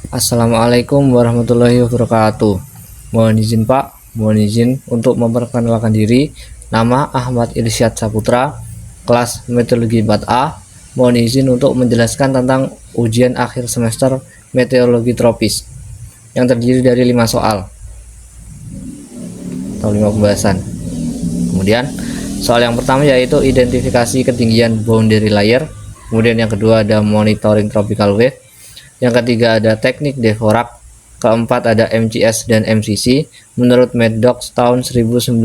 Assalamualaikum warahmatullahi wabarakatuh. Mohon izin Pak, mohon izin untuk memperkenalkan diri. Nama Ahmad Irsyad Saputra, kelas Meteorologi 4A. Mohon izin untuk menjelaskan tentang ujian akhir semester Meteorologi Tropis yang terdiri dari 5 soal atau 5 pembahasan. Kemudian soal yang pertama yaitu identifikasi ketinggian boundary layer. Kemudian yang kedua ada monitoring tropical wave. Yang ketiga ada teknik Dvorak, keempat ada MCS dan MCC menurut Maddox tahun 1980,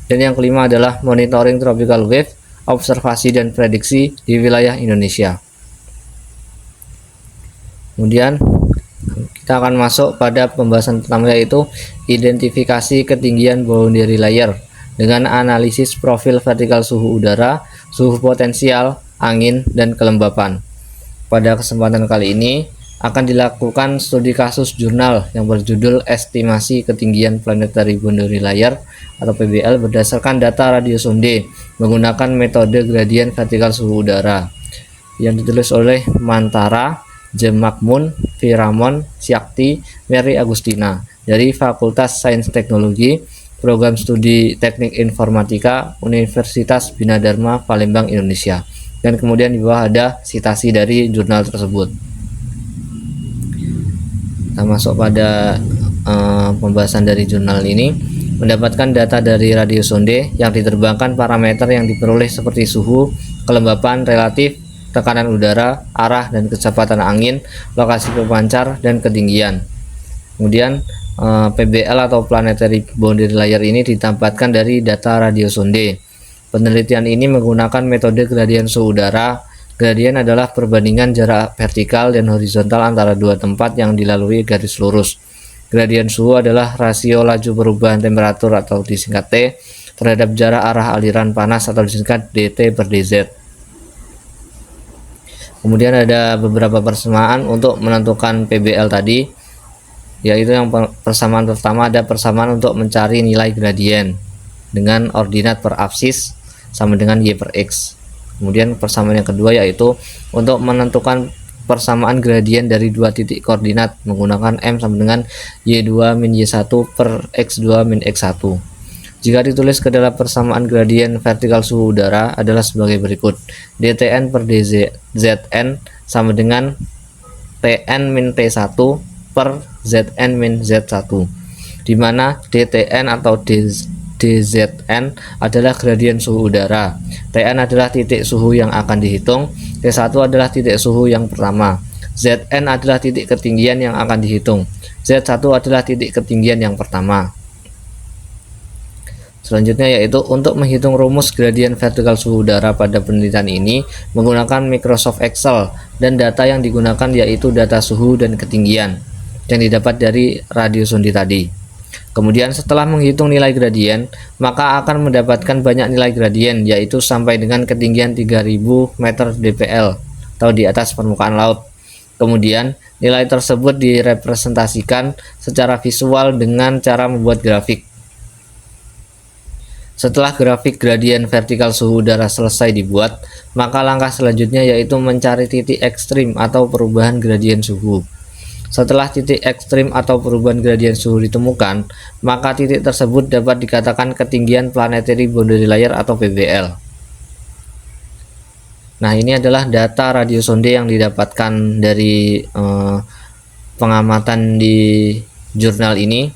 dan yang kelima adalah monitoring tropical wave, observasi dan prediksi di wilayah Indonesia. Kemudian kita akan masuk pada pembahasan pertama yaitu identifikasi ketinggian boundary layer dengan analisis profil vertikal suhu udara, suhu potensial, angin, dan kelembapan. Pada kesempatan kali ini akan dilakukan studi kasus jurnal yang berjudul Estimasi Ketinggian Planetary Boundary Layer atau PBL berdasarkan data radiosonde menggunakan metode gradien vertikal suhu udara yang ditulis oleh Mantara, Jemakmun, Firamon, Syakti, Mary Agustina dari Fakultas Sains Teknologi, Program Studi Teknik Informatika, Universitas Bina Dharma, Palembang, Indonesia. Dan kemudian di bawah ada sitasi dari jurnal tersebut. Kita masuk pada pembahasan dari jurnal ini. Mendapatkan data dari radiosonde yang diterbangkan, parameter yang diperoleh seperti suhu, kelembapan relatif, tekanan udara, arah dan kecepatan angin, lokasi pemancar, dan ketinggian. Kemudian PBL atau Planetary Boundary Layer ini didapatkan dari data radiosonde. Penelitian ini menggunakan metode gradien suhu udara. Gradien adalah perbandingan jarak vertikal dan horizontal antara dua tempat yang dilalui garis lurus. Gradien suhu adalah rasio laju perubahan temperatur atau disingkat T terhadap jarak arah aliran panas atau disingkat dt per dz. Kemudian ada beberapa persamaan untuk menentukan PBL tadi, yaitu yang persamaan pertama ada persamaan untuk mencari nilai gradien dengan ordinat per absis sama dengan y per x. Kemudian persamaan yang kedua yaitu untuk menentukan persamaan gradien dari dua titik koordinat menggunakan m sama dengan y2 min y1 per x2 min x1. Jika ditulis ke dalam persamaan gradien vertikal suhu udara adalah sebagai berikut: dtn per dzn sama dengan tn min t1 per zn min z1, di mana dtn atau dzn adalah gradien suhu udara, Tn adalah titik suhu yang akan dihitung, T1 adalah titik suhu yang pertama, Zn adalah titik ketinggian yang akan dihitung, Z1 adalah titik ketinggian yang pertama. Selanjutnya yaitu untuk menghitung rumus gradien vertikal suhu udara pada penelitian ini menggunakan Microsoft Excel, dan data yang digunakan yaitu data suhu dan ketinggian yang didapat dari radiosonde tadi. Kemudian setelah menghitung nilai gradien, maka akan mendapatkan banyak nilai gradien, yaitu sampai dengan ketinggian 3000 meter dpl atau di atas permukaan laut. Kemudian nilai tersebut direpresentasikan secara visual dengan cara membuat grafik. Setelah grafik gradien vertikal suhu udara selesai dibuat, maka langkah selanjutnya yaitu mencari titik ekstrim atau perubahan gradien suhu. Setelah titik ekstrim atau perubahan gradien suhu ditemukan, maka titik tersebut dapat dikatakan ketinggian Planetary Boundary Layer atau PBL. Nah, ini adalah data radiosonde yang didapatkan dari pengamatan di jurnal ini.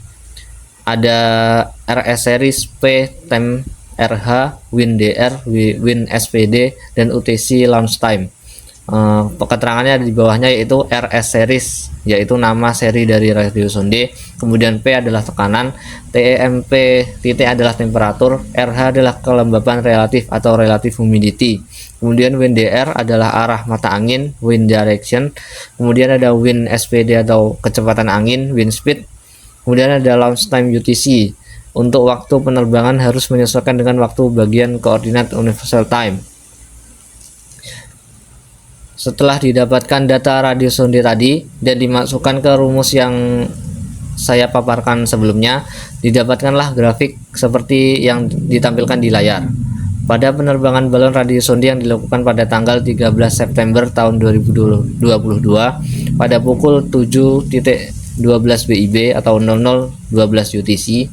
Ada RS series P, Tem, RH, WinDR, WinSPD, dan UTC launch time. Keterangannya di bawahnya yaitu RS series, yaitu nama seri dari radiosonde, kemudian P adalah tekanan, TEMP titik adalah temperatur, RH adalah kelembapan relatif atau relative humidity, kemudian WinDR adalah arah mata angin, wind direction, kemudian ada WinSPD atau kecepatan angin, wind speed, kemudian ada launch time UTC. Untuk waktu penerbangan harus menyesuaikan dengan waktu bagian koordinat universal time. Setelah didapatkan data radiosonde tadi dan dimasukkan ke rumus yang saya paparkan sebelumnya, didapatkanlah grafik seperti yang ditampilkan di layar. Pada penerbangan balon radius sonde yang dilakukan pada tanggal 13 September tahun 2022 pada pukul 7.12 WIB atau 00.12 UTC,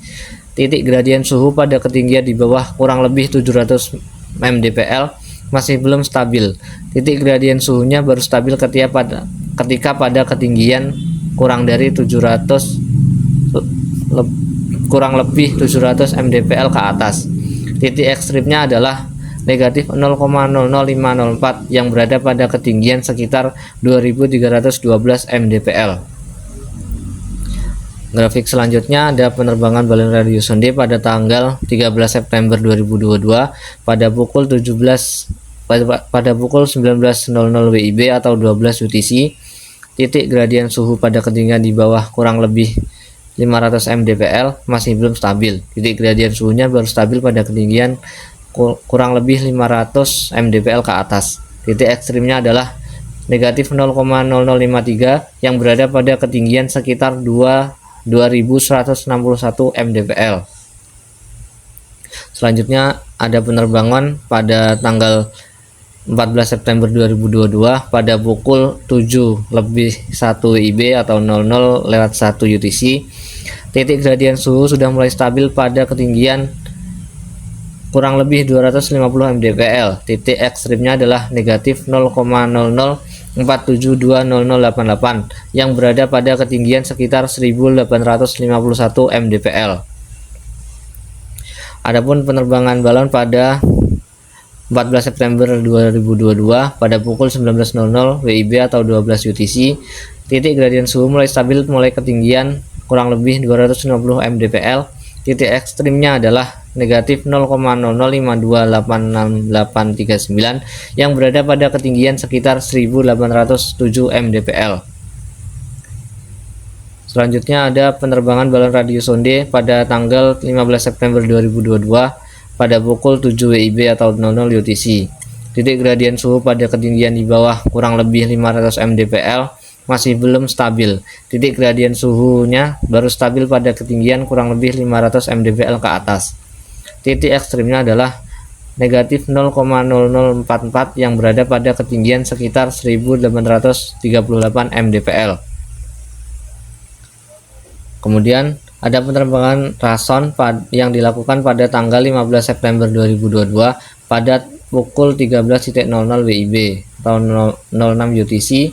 titik gradien suhu pada ketinggian di bawah kurang lebih 700 mdpl masih belum stabil. Titik gradien suhunya baru stabil ketika pada ketinggian kurang dari 700 kurang lebih 700 mdpl ke atas. Titik ekstrimnya adalah negatif 0,00504 yang berada pada ketinggian sekitar 2312 mdpl. Grafik selanjutnya ada penerbangan balon radius sonde pada tanggal 13 September 2022 pada pukul 19.00 WIB atau 12 UTC. Titik gradien suhu pada ketinggian di bawah kurang lebih 500 mdpl masih belum stabil. Titik gradien suhunya baru stabil pada ketinggian kurang lebih 500 mdpl ke atas. Titik ekstrimnya adalah negatif 0,0053 yang berada pada ketinggian sekitar 2161 mdpl. Selanjutnya ada penerbangan pada tanggal 14 September 2022 pada pukul 7.01 WIB atau 00.1 UTC. Titik gradien suhu sudah mulai stabil pada ketinggian kurang lebih 250 mdpl. Titik ekstrimnya adalah negatif 0,00472088 yang berada pada ketinggian sekitar 1851 mdpl. Adapun penerbangan balon pada 14 September 2022 pada pukul 19.00 WIB atau 12 UTC, titik gradien suhu mulai stabil mulai ketinggian kurang lebih 260 mdpl. Titik ekstrimnya adalah negatif 0,052863839 yang berada pada ketinggian sekitar 1807 mdpl. Selanjutnya ada penerbangan balon radius sonde pada tanggal 15 September 2022 pada pukul 7 WIB atau 00 UTC. Titik gradien suhu pada ketinggian di bawah kurang lebih 500 mdpl masih belum stabil. Titik gradien suhunya baru stabil pada ketinggian kurang lebih 500 mdpl ke atas. Titik ekstrimnya adalah negatif 0,0044 yang berada pada ketinggian sekitar 1838 mdpl. Kemudian ada penerbangan rason yang dilakukan pada tanggal 15 September 2022 pada pukul 13.00 WIB atau 06 UTC.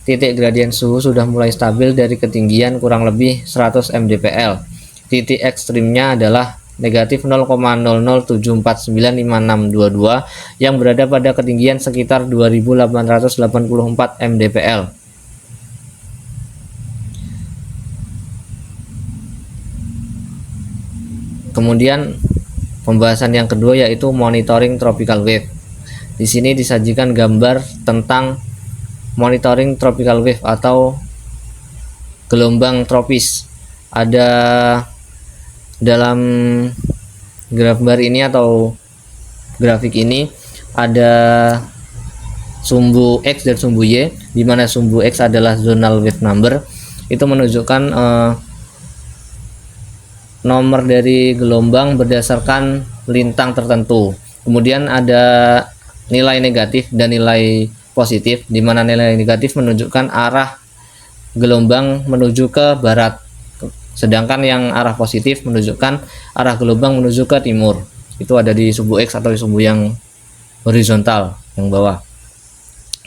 Titik gradien suhu sudah mulai stabil dari ketinggian kurang lebih 100 mdpl. Titik ekstrimnya adalah negatif 0,00749562 yang berada pada ketinggian sekitar 2884 mdpl. Kemudian pembahasan yang kedua yaitu monitoring tropical wave. Di sini disajikan gambar tentang monitoring tropical wave atau gelombang tropis. Ada dalam gambar ini atau grafik ini ada sumbu X dan sumbu Y, di mana sumbu X adalah zonal wave number, itu menunjukkan nomor dari gelombang berdasarkan lintang tertentu. Kemudian ada nilai negatif dan nilai positif, di mana nilai negatif menunjukkan arah gelombang menuju ke barat, sedangkan yang arah positif menunjukkan arah gelombang menuju ke timur. Itu ada di sumbu X atau di sumbu yang horizontal yang bawah.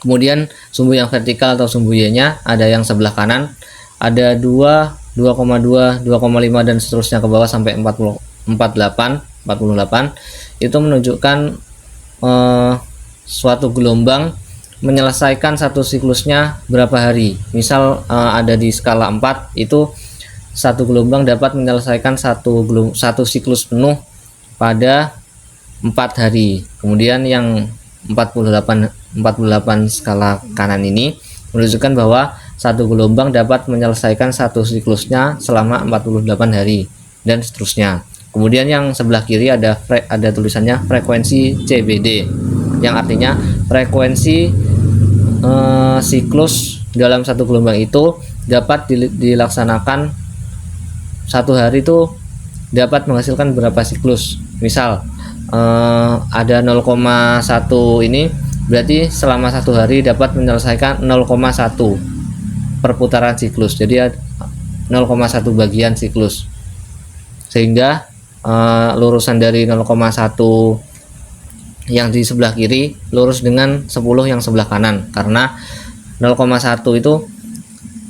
Kemudian sumbu yang vertikal atau sumbu Y-nya ada yang sebelah kanan, ada 2, 2,2, 2,5 dan seterusnya ke bawah sampai 48. Itu menunjukkan suatu gelombang menyelesaikan satu siklusnya berapa hari. Misal ada di skala 4, itu satu gelombang dapat menyelesaikan satu siklus penuh pada 4 hari. Kemudian yang 48 skala kanan ini menunjukkan bahwa satu gelombang dapat menyelesaikan satu siklusnya selama 48 hari dan seterusnya. Kemudian yang sebelah kiri ada tulisannya frekuensi CBD, yang artinya frekuensi siklus dalam satu gelombang itu dapat dilaksanakan satu hari itu dapat menghasilkan berapa siklus. Misal ada 0,1 ini berarti selama 1 hari dapat menyelesaikan 0,1 perputaran siklus, jadi 0,1 bagian siklus, sehingga lurusan dari 0,1 yang di sebelah kiri lurus dengan 10 yang sebelah kanan, karena 0,1 itu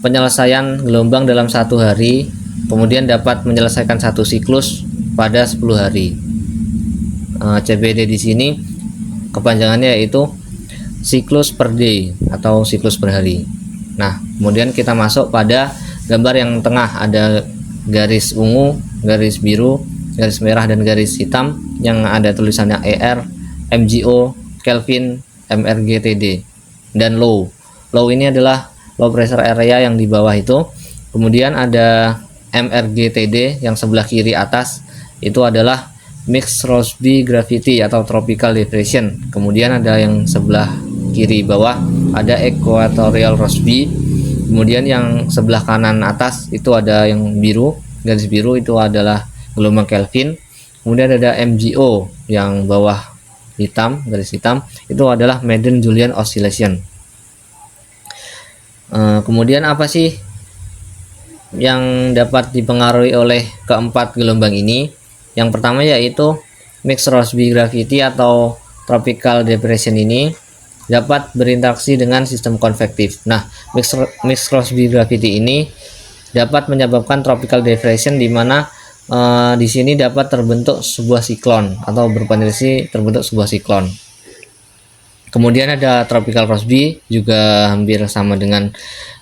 penyelesaian gelombang dalam 1 hari, kemudian dapat menyelesaikan 1 siklus pada 10 hari. CPD di sini kepanjangannya yaitu siklus per day atau siklus per hari. Nah, kemudian kita masuk pada gambar yang tengah, ada garis ungu, garis biru, garis merah, dan garis hitam yang ada tulisannya ER, MGO, Kelvin, MRGTD, dan low. Low ini adalah low pressure area yang di bawah itu. Kemudian ada MRGTD yang sebelah kiri atas, itu adalah Mixed Rossby Gravity atau Tropical Depression. Kemudian ada yang sebelah kiri bawah ada Equatorial Rossby. Kemudian yang sebelah kanan atas itu ada yang biru, garis biru, itu adalah gelombang Kelvin. Kemudian ada MGO yang bawah hitam, garis hitam, itu adalah Madden-Julian Oscillation. Kemudian apa sih yang dapat dipengaruhi oleh keempat gelombang ini? Yang pertama yaitu Mixed Rossby Gravity atau Tropical Depression ini dapat berinteraksi dengan sistem konvektif. Nah, Mixed Rossby Gravity ini dapat menyebabkan Tropical Depression, di mana di sini dapat terbentuk sebuah siklon atau berpotensi terbentuk sebuah siklon. Kemudian ada Tropical Rossby, juga hampir sama dengan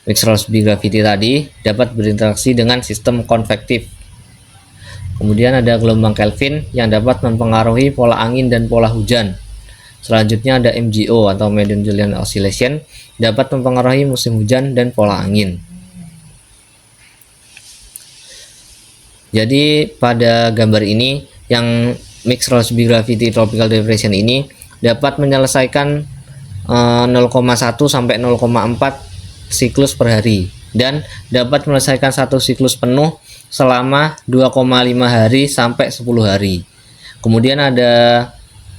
Mixed Rossby Gravity tadi, dapat berinteraksi dengan sistem konvektif. Kemudian ada gelombang Kelvin yang dapat mempengaruhi pola angin dan pola hujan. Selanjutnya ada MGO atau Madden-Julian Oscillation, dapat mempengaruhi musim hujan dan pola angin. Jadi pada gambar ini yang Mixed Rossby Gravity Tropical Depression ini dapat menyelesaikan 0,1 sampai 0,4 siklus per hari, dan dapat menyelesaikan 1 siklus penuh selama 2,5 hari sampai 10 hari. Kemudian ada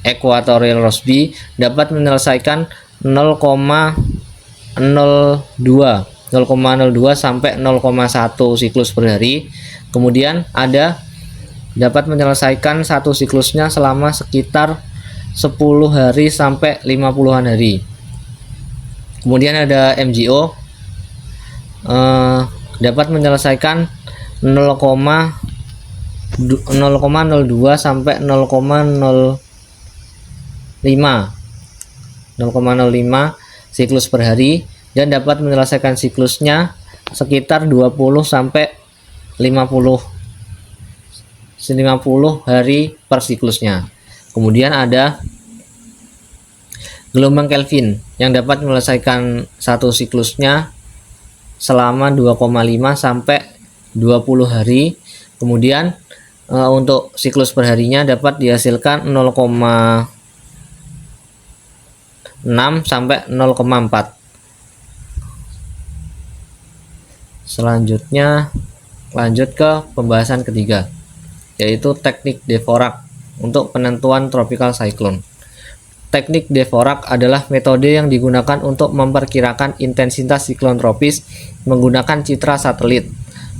Equatorial Rossby, dapat menyelesaikan 0,02 sampai 0,1 siklus per hari. Kemudian ada dapat menyelesaikan 1 siklusnya selama sekitar 10 hari sampai 50-an hari. Kemudian ada MGO, dapat menyelesaikan 0,02 sampai 0,05 siklus per hari, dan dapat menyelesaikan siklusnya sekitar 20 sampai 50 hari per siklusnya. Kemudian ada gelombang Kelvin yang dapat menyelesaikan 1 siklusnya selama 2,5 sampai 20 hari. Kemudian untuk siklus perharinya dapat dihasilkan 0,6 sampai 0,4. Selanjutnya lanjut ke pembahasan ketiga, yaitu teknik Dvorak untuk penentuan tropical cyclone. Teknik Dvorak adalah metode yang digunakan untuk memperkirakan intensitas siklon tropis menggunakan citra satelit.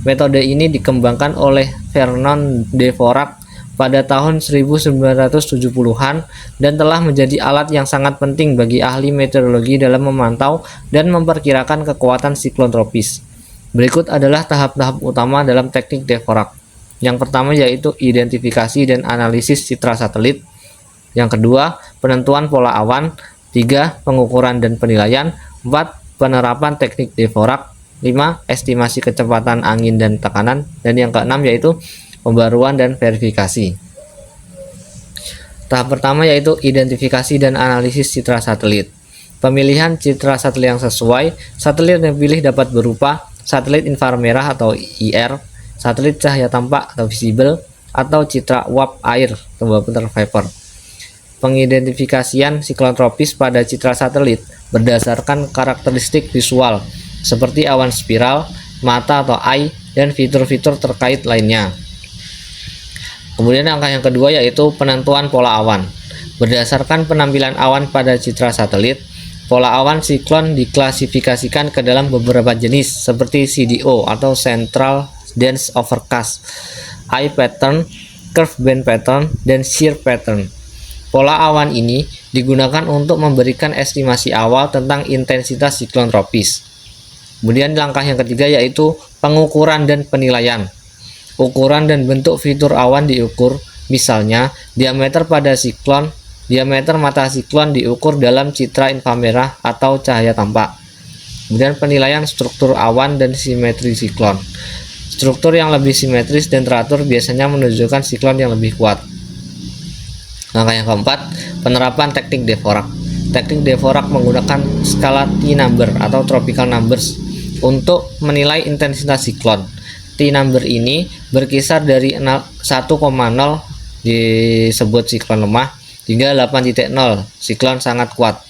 Metode ini dikembangkan oleh Vernon Dvorak pada tahun 1970-an dan telah menjadi alat yang sangat penting bagi ahli meteorologi dalam memantau dan memperkirakan kekuatan siklon tropis. Berikut adalah tahap-tahap utama dalam teknik Dvorak. Yang pertama yaitu identifikasi dan analisis citra satelit. Yang kedua, penentuan pola awan. 3, pengukuran dan penilaian. 4, penerapan teknik Dvorak. 5, estimasi kecepatan angin dan tekanan. Dan yang keenam yaitu pembaruan dan verifikasi. Tahap pertama yaitu identifikasi dan analisis citra satelit. Pemilihan citra satelit yang sesuai. Satelit yang dipilih dapat berupa satelit inframerah atau IR, satelit cahaya tampak atau visible, atau citra uap air atau water vapor. Pengidentifikasian siklon tropis pada citra satelit berdasarkan karakteristik visual seperti awan spiral, mata atau eye, dan fitur-fitur terkait lainnya. Kemudian langkah yang kedua yaitu penentuan pola awan. Berdasarkan penampilan awan pada citra satelit, pola awan siklon diklasifikasikan ke dalam beberapa jenis seperti CDO atau Central Dense Overcast, Eye Pattern, Curve Band Pattern, dan Shear Pattern. Pola awan ini digunakan untuk memberikan estimasi awal tentang intensitas siklon tropis. Kemudian langkah yang ketiga yaitu pengukuran dan penilaian. Ukuran dan bentuk fitur awan diukur, misalnya diameter mata siklon diukur dalam citra inframerah atau cahaya tampak. Kemudian penilaian struktur awan dan simetri siklon. Struktur yang lebih simetris dan teratur biasanya menunjukkan siklon yang lebih kuat. Langkah yang keempat, penerapan teknik Dvorak. Teknik Dvorak menggunakan skala T-number atau tropical numbers untuk menilai intensitas siklon. T-number ini berkisar dari 1,0 disebut siklon lemah hingga 8,0 siklon sangat kuat.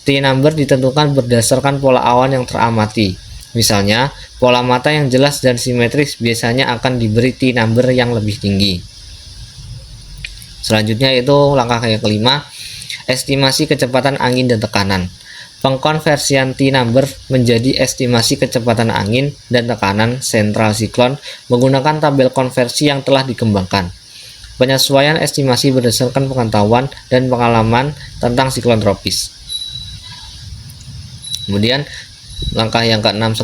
T-number ditentukan berdasarkan pola awan yang teramati. Misalnya, pola mata yang jelas dan simetris biasanya akan diberi T-number yang lebih tinggi. Selanjutnya itu langkah yang kelima, estimasi kecepatan angin dan tekanan. Pengkonversian T-number menjadi estimasi kecepatan angin dan tekanan sentral siklon menggunakan tabel konversi yang telah dikembangkan. Penyesuaian estimasi berdasarkan pengetahuan dan pengalaman tentang siklon tropis. Kemudian langkah yang keenam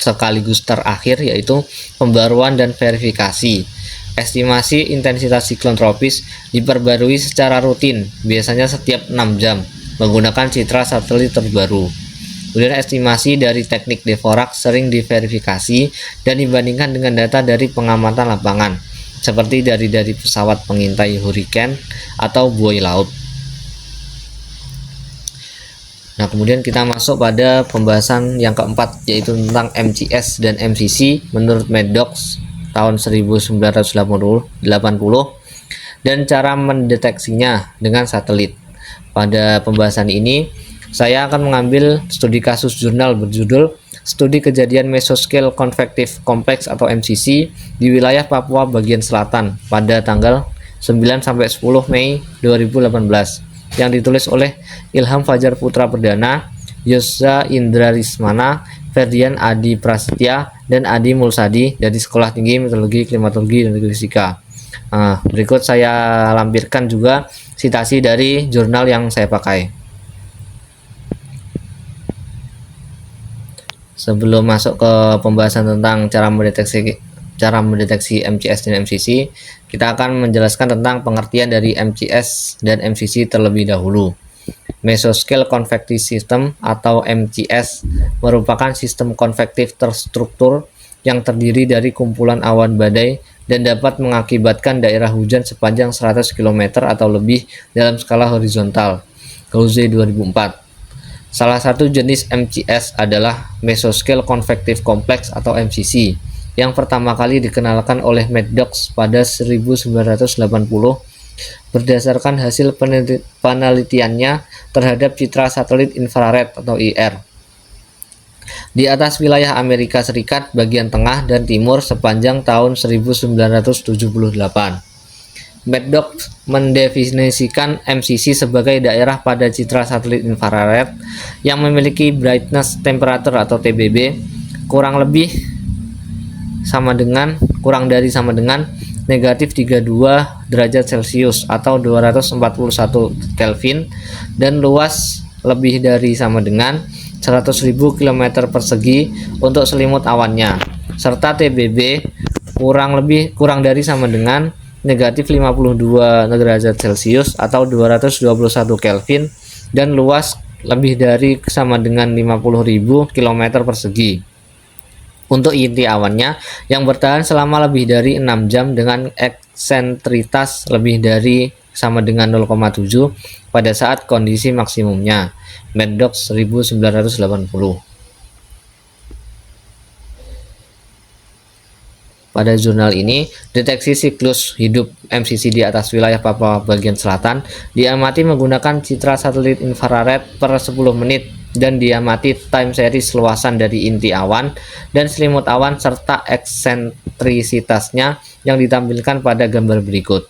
sekaligus terakhir yaitu pembaruan dan verifikasi. Estimasi intensitas siklon tropis diperbarui secara rutin, biasanya setiap 6 jam, menggunakan citra satelit terbaru. Kemudian estimasi dari teknik Dvorak sering diverifikasi dan dibandingkan dengan data dari pengamatan lapangan, seperti dari pesawat pengintai hurricane atau buoy laut. Nah, kemudian kita masuk pada pembahasan yang keempat, yaitu tentang MCS dan MCC menurut Maddox tahun 1980 dan cara mendeteksinya dengan satelit. Pada pembahasan ini, saya akan mengambil studi kasus jurnal berjudul Studi Kejadian Mesoscale Convective Complex atau MCC di wilayah Papua bagian selatan pada tanggal 9-10 Mei 2018 yang ditulis oleh Ilham Fajar Putra Perdana, Yosa Indra Rismana, Ferdian Adi Prasetya, dan Adi Mulsadi dari Sekolah Tinggi Meteorologi, Klimatologi, dan Geofisika. Berikut saya lampirkan juga citasi dari jurnal yang saya pakai. Sebelum masuk ke pembahasan tentang cara mendeteksi MCS dan MCC, kita akan menjelaskan tentang pengertian dari MCS dan MCC terlebih dahulu. Mesoscale Convective System atau MCS merupakan sistem konvektif terstruktur yang terdiri dari kumpulan awan badai dan dapat mengakibatkan daerah hujan sepanjang 100 km atau lebih dalam skala horizontal. Gauze 2004. Salah satu jenis MCS adalah Mesoscale Convective Complex atau MCC yang pertama kali dikenalkan oleh Maddox pada 1980 berdasarkan hasil penelitiannya terhadap citra satelit infrared atau IR di atas wilayah Amerika Serikat bagian tengah dan timur sepanjang tahun 1978. Maddox mendefinisikan MCC sebagai daerah pada citra satelit infrared yang memiliki brightness temperature atau TBB kurang dari sama dengan negatif 32 derajat Celcius atau 241 Kelvin dan luas lebih dari sama dengan 100.000 km persegi untuk selimut awannya, serta TBB kurang dari sama dengan negatif 52 derajat Celcius atau 221 Kelvin dan luas lebih dari sama dengan 50.000 km persegi untuk inti awannya yang bertahan selama lebih dari 6 jam dengan eksentritas lebih dari sama dengan 0,7 pada saat kondisi maksimumnya. Maddox 1980. Pada jurnal ini, deteksi siklus hidup MCC di atas wilayah Papua bagian selatan diamati menggunakan citra satelit infrared per 10 menit dan diamati time series luasan dari inti awan dan selimut awan serta eksentrisitasnya yang ditampilkan pada gambar berikut.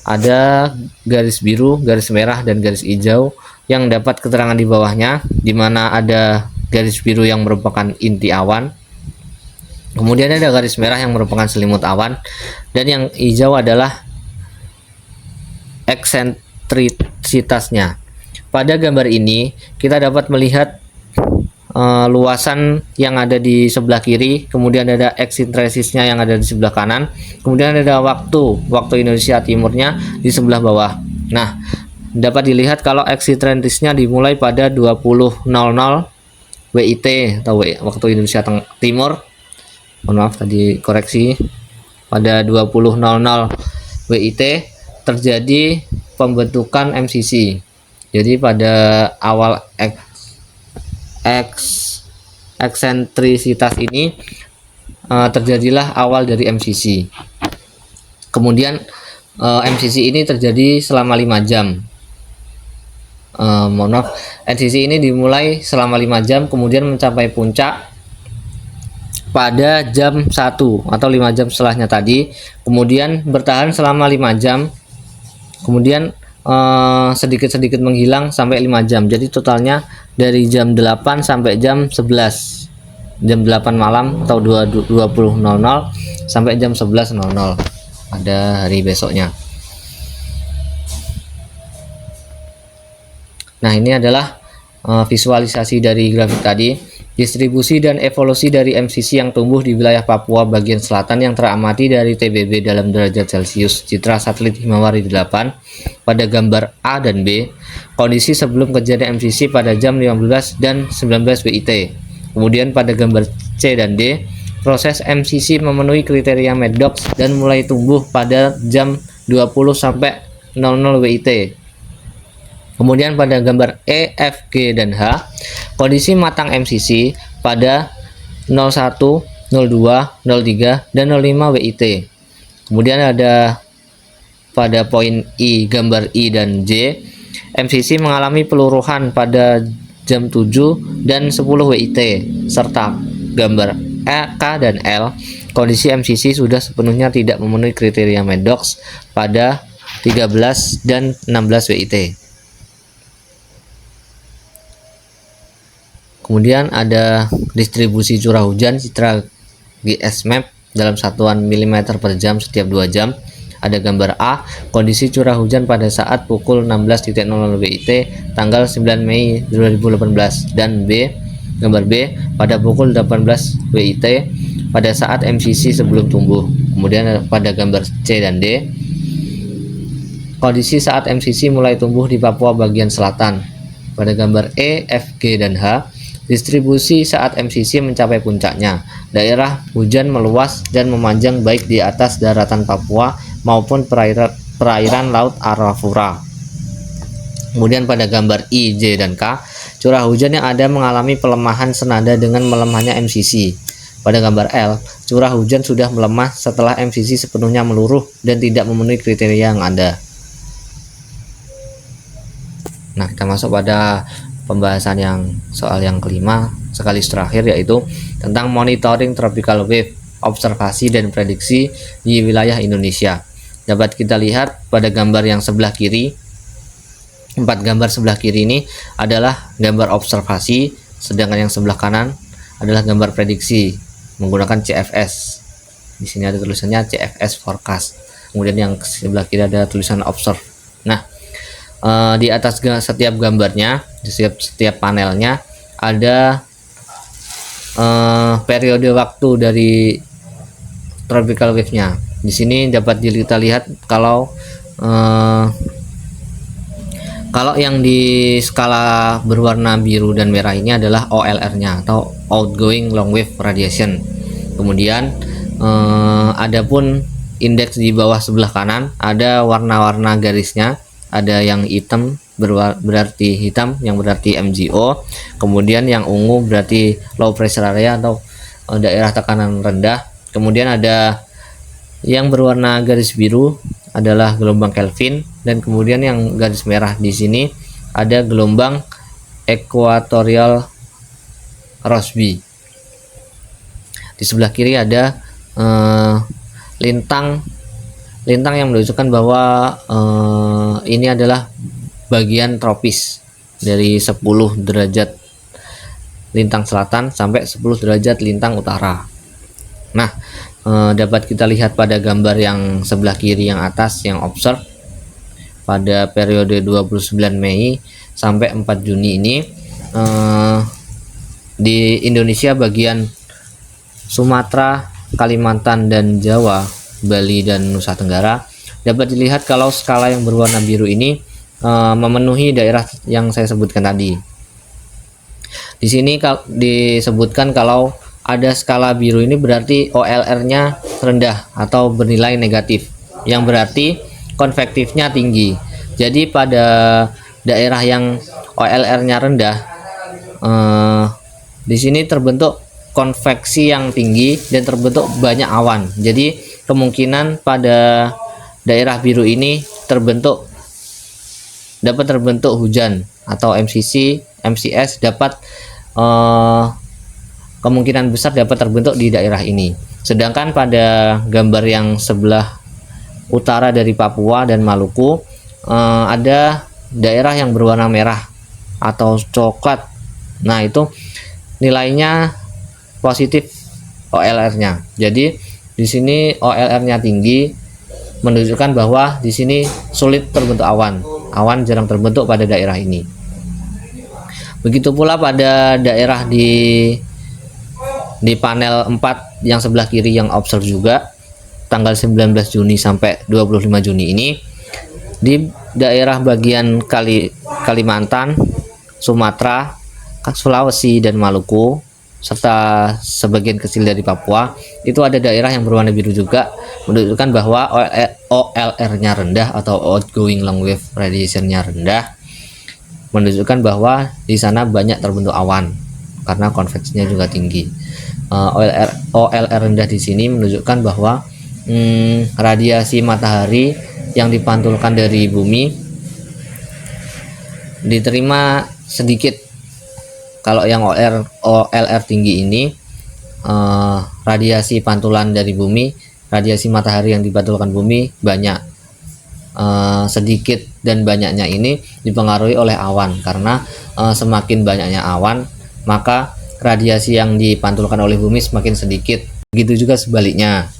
Ada garis biru, garis merah, dan garis hijau yang dapat keterangan di bawahnya, di mana ada garis biru yang merupakan inti awan, kemudian ada garis merah yang merupakan selimut awan, dan yang hijau adalah eksentrisitasnya. Pada gambar ini kita dapat melihat luasan yang ada di sebelah kiri, kemudian ada eksentrisisnya yang ada di sebelah kanan, kemudian ada waktu Indonesia Timurnya di sebelah bawah. Nah, dapat dilihat kalau eksentrisisnya dimulai pada 20.00 WIT atau waktu Indonesia Timur. Mohon maaf tadi koreksi, pada 20.00 WIT terjadi pembentukan MCC. Jadi pada awal eksentrisitas ini terjadilah awal dari MCC. Kemudian MCC ini terjadi selama 5 jam. MCC ini dimulai selama 5 jam, kemudian mencapai puncak pada jam 1 atau 5 jam setelahnya tadi, kemudian bertahan selama 5 jam, kemudian sedikit-sedikit menghilang sampai 5 jam. Jadi totalnya dari jam 8 sampai jam 11, jam 8 malam atau 20.00 sampai jam 11.00 pada hari besoknya. Nah, ini adalah visualisasi dari grafik tadi. Distribusi dan evolusi dari MCC yang tumbuh di wilayah Papua bagian selatan yang teramati dari TBB dalam derajat Celcius. Citra satelit Himawari 8 pada gambar A dan B. Kondisi sebelum kejadian MCC pada jam 15 dan 19 WIT. Kemudian pada gambar C dan D, proses MCC memenuhi kriteria Maddox dan mulai tumbuh pada jam 20 sampai 00 WIT. Kemudian pada gambar E, F, G, dan H, kondisi matang MCC pada 01, 02, 03, dan 05 WIT. Kemudian ada pada poin I, gambar I dan J, MCC mengalami peluruhan pada jam 7 dan 10 WIT, serta gambar E, K, dan L, kondisi MCC sudah sepenuhnya tidak memenuhi kriteria Maddox pada 13 dan 16 WIT. Kemudian ada distribusi curah hujan, citra GS-Map dalam satuan mm per jam setiap 2 jam. Ada gambar A, kondisi curah hujan pada saat pukul 16.00 WIT tanggal 9 Mei 2018, dan B, gambar B, pada pukul 18 WIT pada saat MCC sebelum tumbuh. Kemudian pada gambar C dan D, kondisi saat MCC mulai tumbuh di Papua bagian selatan. Pada gambar E, F, G, dan H, distribusi saat MCC mencapai puncaknya. Daerah hujan meluas dan memanjang baik di atas daratan Papua maupun perairan Laut Arafura. Kemudian pada gambar I, J, dan K, curah hujan yang ada mengalami pelemahan senada dengan melemahnya MCC. Pada gambar L, curah hujan sudah melemah setelah MCC sepenuhnya meluruh dan tidak memenuhi kriteria yang ada. Nah, kita masuk pada pembahasan soal yang kelima sekaligus terakhir, yaitu tentang monitoring tropical wave, observasi dan prediksi di wilayah Indonesia. Dapat kita lihat pada gambar yang sebelah kiri, 4 gambar sebelah kiri ini adalah gambar observasi, sedangkan yang sebelah kanan adalah gambar prediksi menggunakan CFS. Di sini ada tulisannya CFS forecast. Kemudian yang sebelah kiri ada tulisan observe. Nah, di atas setiap gambarnya, di setiap panelnya ada periode waktu dari tropical wave-nya. Di sini dapat kita lihat kalau yang di skala berwarna biru dan merah ini adalah OLR-nya atau outgoing long wave radiation. Kemudian adapun indeks di bawah sebelah kanan ada warna-warna garisnya. Ada yang hitam berarti hitam, yang berarti MGO. Kemudian yang ungu berarti low pressure area atau daerah tekanan rendah. Kemudian ada yang berwarna garis biru adalah gelombang Kelvin, dan kemudian yang garis merah di sini ada gelombang Equatorial Rossby. Di sebelah kiri ada lintang yang menunjukkan bahwa ini adalah bagian tropis dari 10 derajat lintang selatan sampai 10 derajat lintang utara. Nah, dapat kita lihat pada gambar yang sebelah kiri yang atas yang observe pada periode 29 Mei sampai 4 Juni ini di Indonesia bagian Sumatera, Kalimantan dan Jawa, Bali dan Nusa Tenggara dapat dilihat kalau skala yang berwarna biru ini memenuhi daerah yang saya sebutkan tadi. Di sini disebutkan kalau ada skala biru ini berarti OLR-nya rendah atau bernilai negatif, yang berarti konvektifnya tinggi. Jadi pada daerah yang OLR-nya rendah, di sini terbentuk konveksi yang tinggi dan terbentuk banyak awan. Jadi kemungkinan pada daerah biru ini dapat terbentuk hujan atau MCS dapat kemungkinan besar dapat terbentuk di daerah ini. Sedangkan pada gambar yang sebelah utara dari Papua dan Maluku ada daerah yang berwarna merah atau coklat. Nah, itu nilainya positif OLR-nya. Jadi di sini OLR-nya tinggi, menunjukkan bahwa di sini sulit terbentuk awan. Awan jarang terbentuk pada daerah ini. Begitu pula pada daerah di panel 4 yang sebelah kiri yang observe juga tanggal 19 Juni sampai 25 Juni ini di daerah bagian Kalimantan, Sumatera, Sulawesi dan Maluku serta sebagian kecil dari Papua itu ada daerah yang berwarna biru juga, menunjukkan bahwa OLR-nya rendah atau outgoing long wave radiation-nya rendah, menunjukkan bahwa di sana banyak terbentuk awan karena konveksinya juga tinggi. OLR rendah di sini menunjukkan bahwa radiasi matahari yang dipantulkan dari bumi diterima sedikit. Kalau yang OLR tinggi ini radiasi pantulan dari bumi, radiasi matahari yang dipantulkan bumi banyak. Sedikit dan banyaknya ini dipengaruhi oleh awan, karena semakin banyaknya awan maka radiasi yang dipantulkan oleh bumi semakin sedikit. Begitu juga sebaliknya.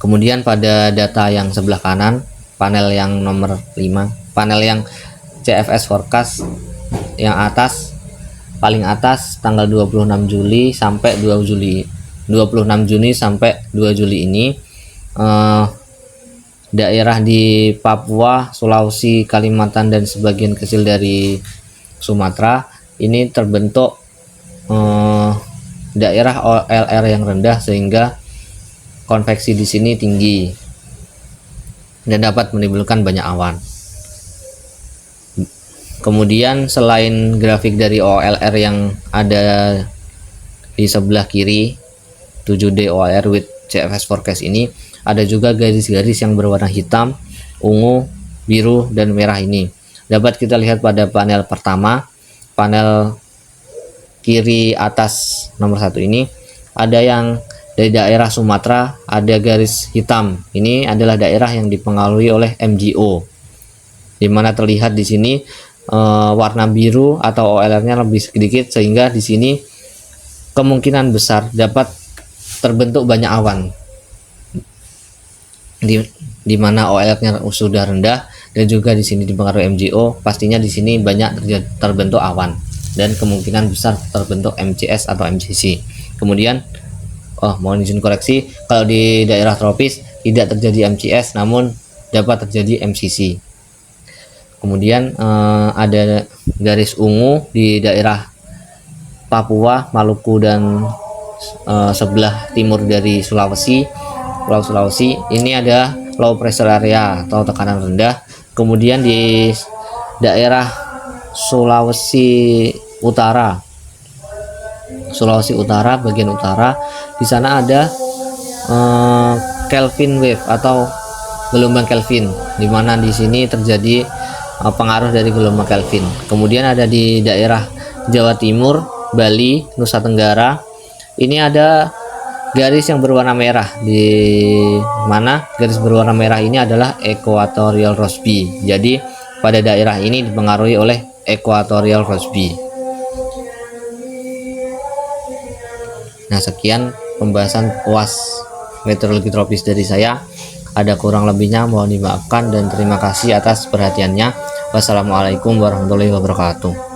Kemudian pada data yang sebelah kanan, panel yang nomor 5, panel yang CFS forecast yang atas, paling atas tanggal 26 Juli sampai 2 Juli 26 Juni sampai 2 Juli ini daerah di Papua, Sulawesi, Kalimantan dan sebagian kecil dari Sumatera ini terbentuk daerah OLR yang rendah sehingga konveksi di sini tinggi dan dapat menimbulkan banyak awan. Kemudian selain grafik dari OLR yang ada di sebelah kiri 7D OLR with CFS forecast ini, ada juga garis-garis yang berwarna hitam, ungu, biru, dan merah ini. Dapat kita lihat pada panel pertama, panel kiri atas nomor 1 ini, ada yang dari daerah Sumatera, ada garis hitam. Ini adalah daerah yang dipengaruhi oleh MGO, di mana terlihat di sini warna biru atau OLR-nya lebih sedikit, sehingga di sini kemungkinan besar dapat terbentuk banyak awan. Di mana OLR-nya sudah rendah dan juga di sini dipengaruhi MGO, pastinya di sini banyak terbentuk awan dan kemungkinan besar terbentuk MCS atau MCC. Kemudian mohon izin koreksi, kalau di daerah tropis tidak terjadi MCS namun dapat terjadi MCC. Kemudian ada garis ungu di daerah Papua, Maluku dan sebelah timur dari Sulawesi, Pulau Sulawesi. Ini ada low pressure area atau tekanan rendah. Kemudian di daerah Sulawesi Utara bagian utara, di sana ada Kelvin wave atau gelombang Kelvin, di mana di sini terjadi pengaruh dari gelombang Kelvin. Kemudian ada di daerah Jawa Timur, Bali, Nusa Tenggara. Ini ada garis yang berwarna merah, di mana garis berwarna merah ini adalah Equatorial Rossby. Jadi pada daerah ini dipengaruhi oleh Equatorial Rossby. Nah, sekian pembahasan UAS meteorologi tropis dari saya. Ada kurang lebihnya mohon dimaafkan dan terima kasih atas perhatiannya. Wassalamualaikum warahmatullahi wabarakatuh.